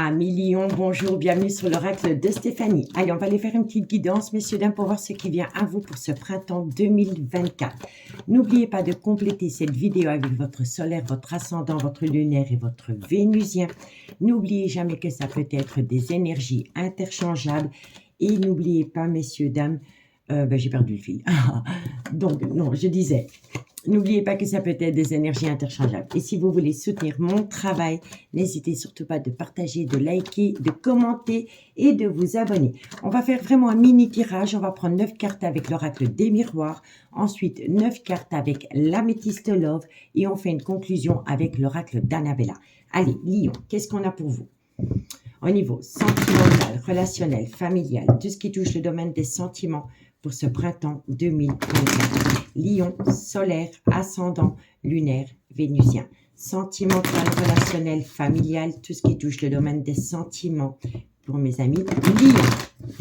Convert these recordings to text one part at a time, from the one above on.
Amis Lion, bonjour, bienvenue sur l'oracle de Stéphanie. Allez, on va aller faire une petite guidance, messieurs, dames, pour voir ce qui vient à vous pour ce printemps 2024. N'oubliez pas de compléter cette vidéo avec votre solaire, votre ascendant, votre lunaire et votre vénusien. N'oubliez jamais que ça peut être des énergies interchangeables. Et n'oubliez pas, messieurs, dames, j'ai perdu le fil. Donc, non, je disais... N'oubliez pas que ça peut être des énergies interchangeables. Et si vous voulez soutenir mon travail, n'hésitez surtout pas de partager, de liker, de commenter et de vous abonner. On va faire vraiment un mini tirage. On va prendre 9 cartes avec l'oracle des miroirs. Ensuite, 9 cartes avec l'améthyste love. Et on fait une conclusion avec l'oracle d'Annabella. Allez, Lion, qu'est-ce qu'on a pour vous? Au niveau sentimental, relationnel, familial, tout ce qui touche le domaine des sentiments pour ce printemps 2024. Lion, solaire, ascendant, lunaire, vénusien. Sentimental, relationnel, familial, tout ce qui touche le domaine des sentiments pour mes amis Lion.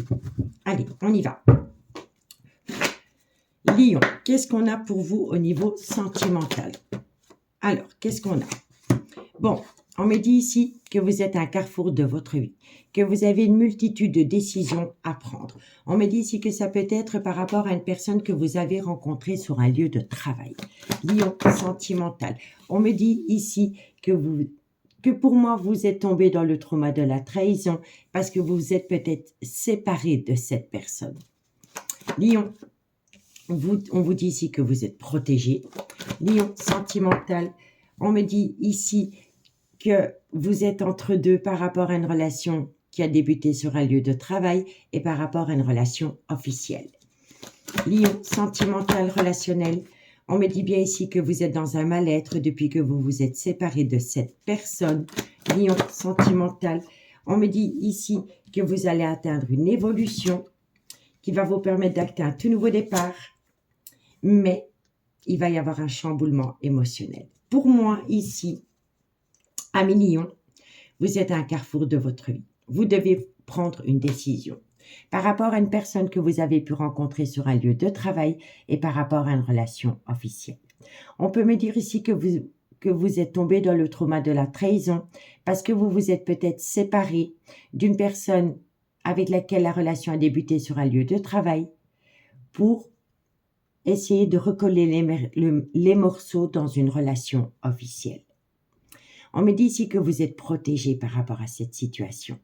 Allez, on y va. Lion, qu'est-ce qu'on a pour vous au niveau sentimental? Alors, qu'est-ce qu'on a? Bon, on me dit ici que vous êtes à un carrefour de votre vie, que vous avez une multitude de décisions à prendre. On me dit ici que ça peut être par rapport à une personne que vous avez rencontrée sur un lieu de travail. Lion sentimental. On me dit ici que pour moi, vous êtes tombé dans le trauma de la trahison parce que vous êtes peut-être séparé de cette personne. Lion, on vous dit ici que vous êtes protégé. Lion sentimental. On me dit ici que vous êtes entre deux par rapport à une relation qui a débuté sur un lieu de travail et par rapport à une relation officielle. Lion, sentimental, relationnel. On me dit bien ici que vous êtes dans un mal-être depuis que vous vous êtes séparé de cette personne. Lion, sentimental. On me dit ici que vous allez atteindre une évolution qui va vous permettre d'acter un tout nouveau départ, mais il va y avoir un chamboulement émotionnel. Pour moi, ici, Amis Lion, vous êtes à un carrefour de votre vie. Vous devez prendre une décision par rapport à une personne que vous avez pu rencontrer sur un lieu de travail et par rapport à une relation officielle. On peut me dire ici que vous êtes tombé dans le trauma de la trahison parce que vous vous êtes peut-être séparé d'une personne avec laquelle la relation a débuté sur un lieu de travail pour essayer de recoller les morceaux dans une relation officielle. On me dit ici que vous êtes protégé par rapport à cette situation.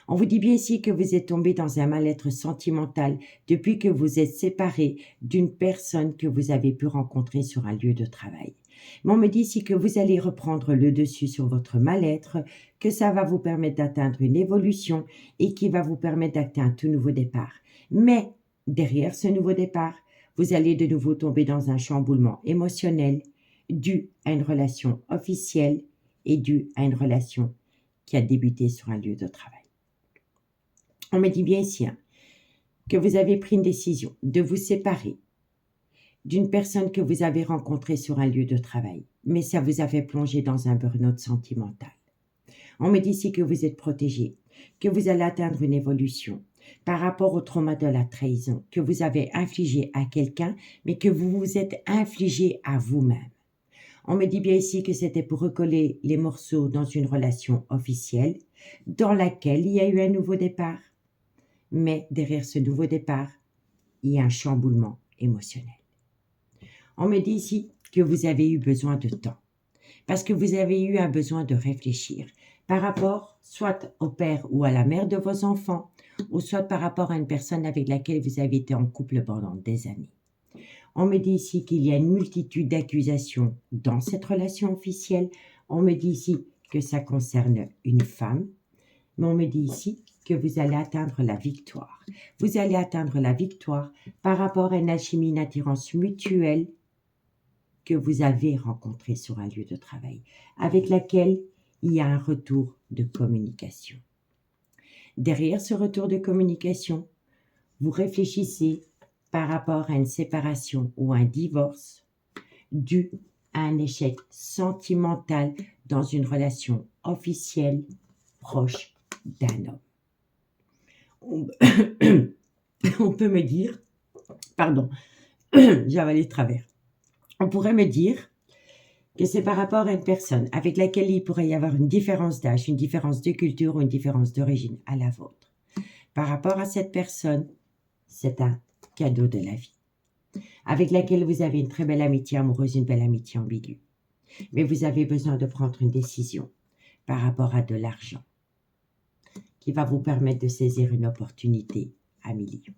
On vous dit bien ici que vous êtes tombé dans un mal-être sentimental depuis que vous êtes séparé d'une personne que vous avez pu rencontrer sur un lieu de travail. Mais on me dit ici que vous allez reprendre le dessus sur votre mal-être, que ça va vous permettre d'atteindre une évolution et qui va vous permettre d'acter un tout nouveau départ. Mais derrière ce nouveau départ, vous allez de nouveau tomber dans un chamboulement émotionnel dû à une relation officielle et dû à une relation qui a débuté sur un lieu de travail. On me dit bien ici que vous avez pris une décision de vous séparer d'une personne que vous avez rencontrée sur un lieu de travail, mais ça vous a fait plonger dans un burn-out sentimental. On me dit ici que vous êtes protégé, que vous allez atteindre une évolution par rapport au trauma de la trahison que vous avez infligé à quelqu'un, mais que vous vous êtes infligé à vous-même. On me dit bien ici que c'était pour recoller les morceaux dans une relation officielle dans laquelle il y a eu un nouveau départ. Mais derrière ce nouveau départ, il y a un chamboulement émotionnel. On me dit ici que vous avez eu besoin de temps parce que vous avez eu un besoin de réfléchir par rapport soit au père ou à la mère de vos enfants ou soit par rapport à une personne avec laquelle vous avez été en couple pendant des années. On me dit ici qu'il y a une multitude d'accusations dans cette relation officielle. On me dit ici que ça concerne une femme. Mais on me dit ici que vous allez atteindre la victoire. Vous allez atteindre la victoire par rapport à une alchimie, une attirance mutuelle que vous avez rencontrée sur un lieu de travail, avec laquelle il y a un retour de communication. Derrière ce retour de communication, vous réfléchissez par rapport à une séparation ou un divorce dû à un échec sentimental dans une relation officielle proche d'un homme. On peut me dire, pardon, j'ai avalé de travers. On pourrait me dire que c'est par rapport à une personne avec laquelle il pourrait y avoir une différence d'âge, une différence de culture ou une différence d'origine à la vôtre. Par rapport à cette personne, c'est un cadeau de la vie, avec laquelle vous avez une très belle amitié amoureuse, une belle amitié ambiguë. Mais vous avez besoin de prendre une décision par rapport à de l'argent qui va vous permettre de saisir une opportunité à millions.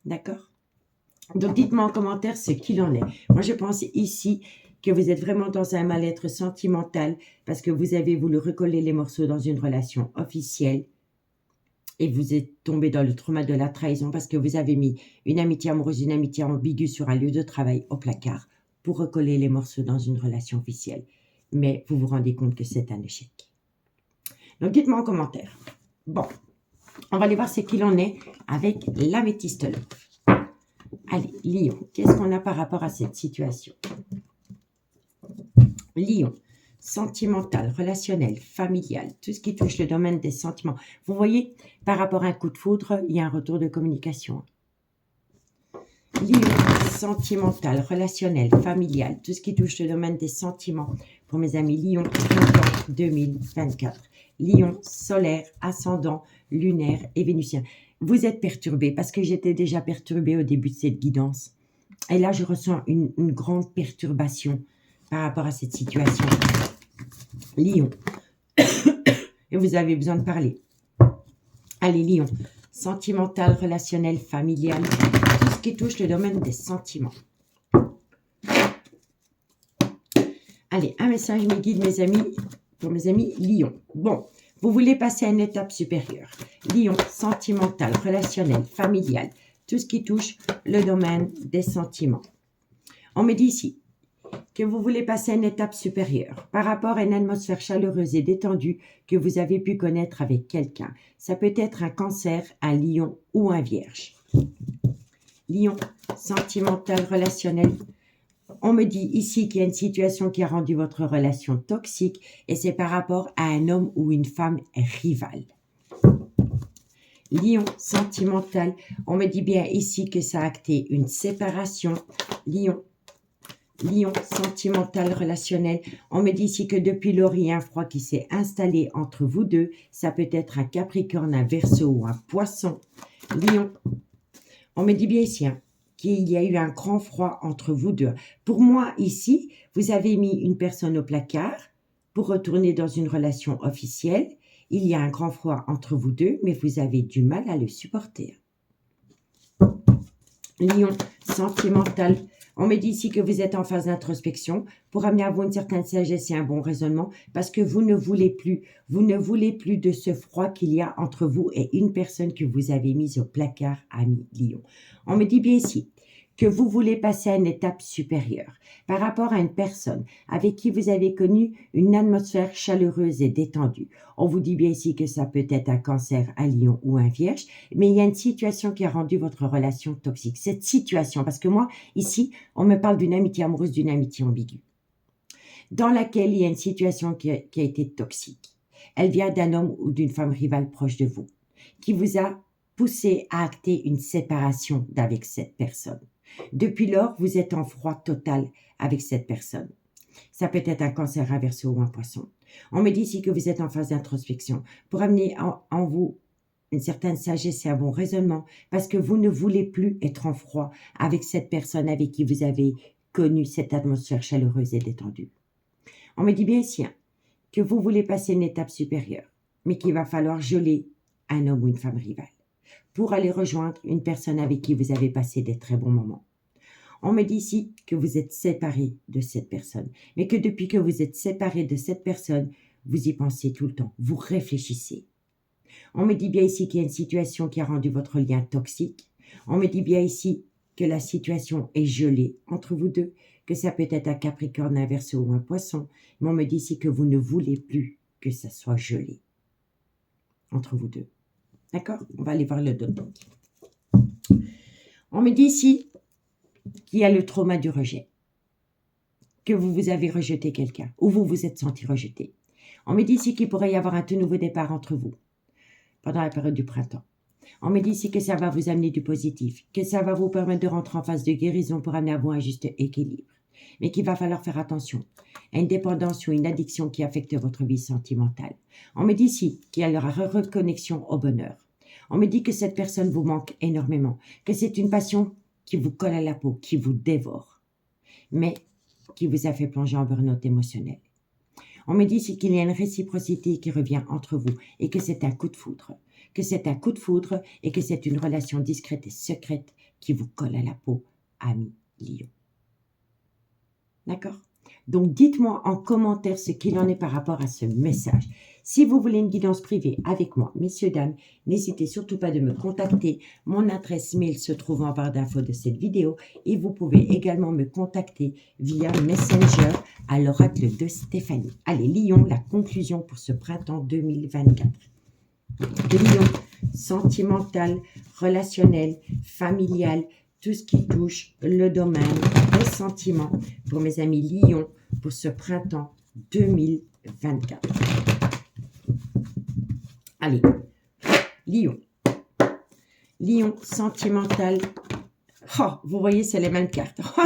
D'accord? Donc, dites-moi en commentaire ce qu'il en est. Moi, je pense ici que vous êtes vraiment dans un mal-être sentimental parce que vous avez voulu recoller les morceaux dans une relation officielle et vous êtes tombé dans le trauma de la trahison parce que vous avez mis une amitié amoureuse, une amitié ambiguë sur un lieu de travail au placard pour recoller les morceaux dans une relation officielle. Mais vous vous rendez compte que c'est un échec. Donc, dites-moi en commentaire. Bon, on va aller voir ce qu'il en est avec l'améthyste. Allez, Lion, qu'est-ce qu'on a par rapport à cette situation? Lion, sentimental, relationnel, familial, tout ce qui touche le domaine des sentiments. Vous voyez, par rapport à un coup de foudre, il y a un retour de communication. Lion, sentimental, relationnel, familial, tout ce qui touche le domaine des sentiments. Pour mes amis Lion, printemps 2024. Lion, solaire, ascendant, lunaire et vénusien. Vous êtes perturbé parce que j'étais déjà perturbée au début de cette guidance. Et là, je ressens une grande perturbation par rapport à cette situation. Lion. Et vous avez besoin de parler. Allez, Lion. Sentimental, relationnel, familial, tout ce qui touche le domaine des sentiments. Allez, un message me guide, mes amis, pour mes amis Lion. Bon, vous voulez passer à une étape supérieure. Lion, sentimental, relationnel, familial, tout ce qui touche le domaine des sentiments. On me dit ici que vous voulez passer à une étape supérieure par rapport à une atmosphère chaleureuse et détendue que vous avez pu connaître avec quelqu'un. Ça peut être un cancer, un lion ou un vierge. Lion, sentimental, relationnel. On me dit ici qu'il y a une situation qui a rendu votre relation toxique et c'est par rapport à un homme ou une femme rivale. Lion, sentimental. On me dit bien ici que ça a acté une séparation. Lion, sentimental, relationnel. On me dit ici que depuis lors, il y a un froid qui s'est installé entre vous deux. Ça peut être un Capricorne, un Verseau ou un Poisson. Lion. On me dit bien ici qu'il y a eu un grand froid entre vous deux. Pour moi, ici, vous avez mis une personne au placard pour retourner dans une relation officielle. Il y a un grand froid entre vous deux, mais vous avez du mal à le supporter. Lion, sentimental. On me dit ici que vous êtes en phase d'introspection pour amener à vous une certaine sagesse et un bon raisonnement parce que vous ne voulez plus de ce froid qu'il y a entre vous et une personne que vous avez mise au placard, ami Lion. On me dit bien ici que vous voulez passer à une étape supérieure par rapport à une personne avec qui vous avez connu une atmosphère chaleureuse et détendue. On vous dit bien ici que ça peut être un cancer, un lion ou un vierge, mais il y a une situation qui a rendu votre relation toxique. Cette situation, parce que moi, ici, on me parle d'une amitié amoureuse, d'une amitié ambiguë, dans laquelle il y a une situation qui a été toxique. Elle vient d'un homme ou d'une femme rivale proche de vous, qui vous a poussé à acter une séparation d'avec cette personne. Depuis lors, vous êtes en froid total avec cette personne. Ça peut être un cancer, un Verseau ou un Poisson. On me dit ici que vous êtes en phase d'introspection pour amener en vous une certaine sagesse et un bon raisonnement parce que vous ne voulez plus être en froid avec cette personne avec qui vous avez connu cette atmosphère chaleureuse et détendue. On me dit bien ici que vous voulez passer une étape supérieure, mais qu'il va falloir geler un homme ou une femme rivale pour aller rejoindre une personne avec qui vous avez passé des très bons moments. On me dit ici que vous êtes séparé de cette personne, mais que depuis que vous êtes séparé de cette personne, vous y pensez tout le temps, vous réfléchissez. On me dit bien ici qu'il y a une situation qui a rendu votre lien toxique. On me dit bien ici que la situation est gelée entre vous deux, que ça peut être un Capricorne, un Verseau ou un Poisson, mais on me dit ici que vous ne voulez plus que ça soit gelé entre vous deux. D'accord? On va aller voir le dodo. On me dit ici qu'il y a le trauma du rejet, que vous avez rejeté quelqu'un ou vous vous êtes senti rejeté. On me dit ici qu'il pourrait y avoir un tout nouveau départ entre vous pendant la période du printemps. On me dit ici que ça va vous amener du positif, que ça va vous permettre de rentrer en phase de guérison pour amener à vous un juste équilibre. mais qu'il va falloir faire attention à une dépendance ou une addiction qui affecte votre vie sentimentale. On me dit ici qu'il y a la reconnexion au bonheur. On me dit que cette personne vous manque énormément, que c'est une passion qui vous colle à la peau, qui vous dévore, mais qui vous a fait plonger en burn-out émotionnel. On me dit ici qu'il y a une réciprocité qui revient entre vous et que c'est un coup de foudre. Que c'est un coup de foudre et que c'est une relation discrète et secrète qui vous colle à la peau, ami Lion. D'accord? Donc, dites-moi en commentaire ce qu'il en est par rapport à ce message. Si vous voulez une guidance privée avec moi, messieurs, dames, n'hésitez surtout pas de me contacter. Mon adresse mail se trouve en barre d'infos de cette vidéo et vous pouvez également me contacter via Messenger à l'oracle de Stéphanie. Allez, Lion, la conclusion pour ce printemps 2024. Lion, sentimental, relationnel, familial, tout ce qui touche le domaine des sentiments pour mes amis Lion pour ce printemps 2024. Allez, Lion. Lion, sentimental. Oh, vous voyez, c'est les mêmes cartes. Oh,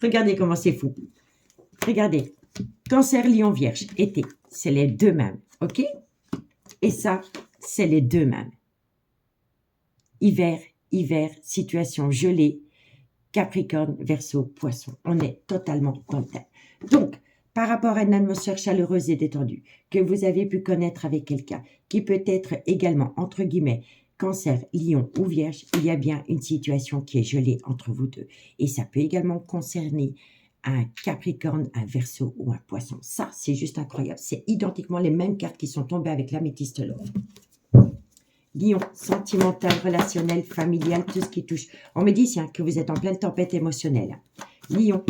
regardez comment c'est fou. Regardez. Cancer, Lion, Vierge, été. C'est les deux mêmes, ok? Et ça, c'est les deux mêmes. Hiver, situation gelée, Capricorne, Verseau, Poisson. On est totalement dans le thème. Donc, par rapport à une atmosphère chaleureuse et détendue que vous avez pu connaître avec quelqu'un, qui peut être également, entre guillemets, Cancer, Lion ou Vierge, il y a bien une situation qui est gelée entre vous deux. Et ça peut également concerner un Capricorne, un Verseau ou un Poisson. Ça, c'est juste incroyable. C'est identiquement les mêmes cartes qui sont tombées avec l'améthyste love. Lion, sentimental, relationnel, familial, tout ce qui touche. On me dit ici que vous êtes en pleine tempête émotionnelle. Lion,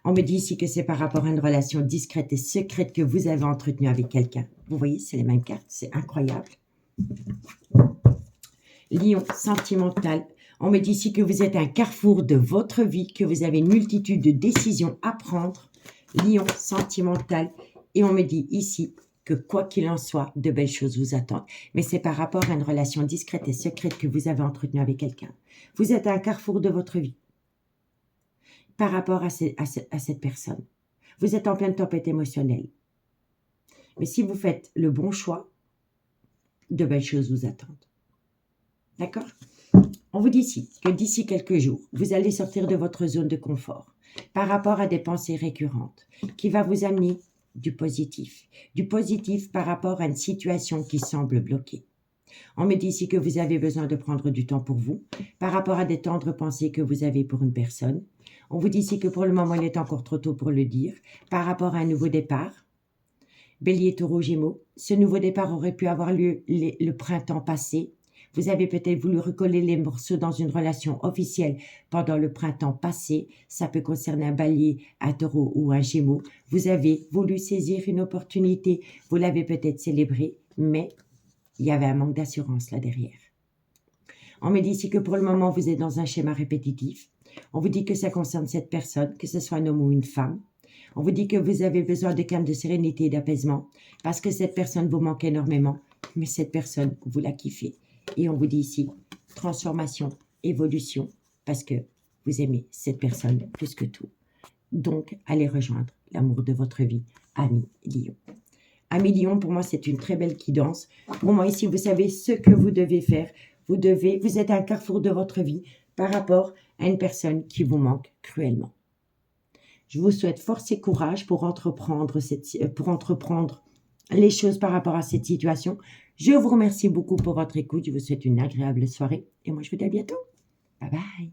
on me dit ici que c'est par rapport à une relation discrète et secrète que vous avez entretenue avec quelqu'un. Vous voyez, c'est les mêmes cartes, c'est incroyable. Lion, sentimental. On me dit ici que vous êtes à un carrefour de votre vie, que vous avez une multitude de décisions à prendre. Lion, sentimental. Et on me dit ici que quoi qu'il en soit, de belles choses vous attendent. Mais c'est par rapport à une relation discrète et secrète que vous avez entretenue avec quelqu'un. Vous êtes à un carrefour de votre vie par rapport à cette personne. Vous êtes en pleine tempête émotionnelle. Mais si vous faites le bon choix, de belles choses vous attendent. D'accord? On vous dit ici que d'ici quelques jours, vous allez sortir de votre zone de confort par rapport à des pensées récurrentes qui va vous amener du positif par rapport à une situation qui semble bloquée. On me dit ici que vous avez besoin de prendre du temps pour vous par rapport à des tendres pensées que vous avez pour une personne. On vous dit ici que pour le moment, il est encore trop tôt pour le dire par rapport à un nouveau départ. Bélier, Taureau, Gémeaux, ce nouveau départ aurait pu avoir lieu le printemps passé. Vous avez peut-être voulu recoller les morceaux dans une relation officielle pendant le printemps passé. Ça peut concerner un Bélier, un Taureau ou un Gémeaux. Vous avez voulu saisir une opportunité. Vous l'avez peut-être célébrée, mais il y avait un manque d'assurance là derrière. On me dit ici que pour le moment, vous êtes dans un schéma répétitif. On vous dit que ça concerne cette personne, que ce soit un homme ou une femme. On vous dit que vous avez besoin de calme, de sérénité et d'apaisement parce que cette personne vous manque énormément, mais cette personne, vous la kiffez. Et on vous dit ici, transformation, évolution, parce que vous aimez cette personne plus que tout. Donc, allez rejoindre l'amour de votre vie, ami Lion. Ami Lion, pour moi, c'est une très belle guidance. Pour moi, ici, vous savez ce que vous devez faire. Vous êtes à un carrefour de votre vie par rapport à une personne qui vous manque cruellement. Je vous souhaite force et courage pour entreprendre les choses par rapport à cette situation. Je vous remercie beaucoup pour votre écoute. Je vous souhaite une agréable soirée. Et moi, je vous dis à bientôt. Bye bye.